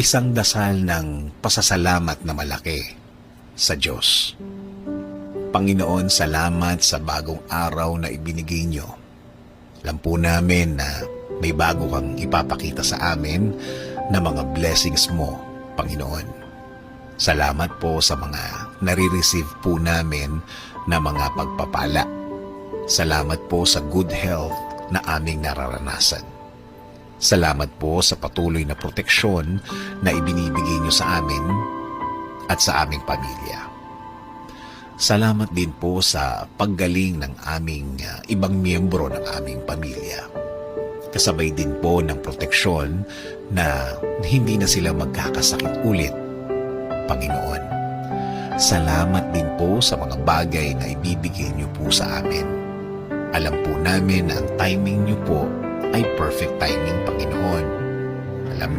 isang dasal ng pasasalamat na malaki sa Diyos. Panginoon, salamat sa bagong araw na ibinigay niyo. Alam po namin na may bago kang ipapakita sa amin na mga blessings mo, Panginoon. Salamat po sa mga nare-receive po namin na mga pagpapala. Salamat po sa good health na aming nararanasan. Salamat po sa patuloy na proteksyon na ibinibigay niyo sa amin at sa aming pamilya. Salamat din po sa paggaling ng aming ibang miyembro ng aming pamilya. Kasabay din po ng proteksyon na hindi na sila magkakasakit ulit, Panginoon. Salamat din po sa mga bagay na ibibigay niyo po sa amin. Alam po namin na ang timing niyo po ay perfect timing, Panginoon.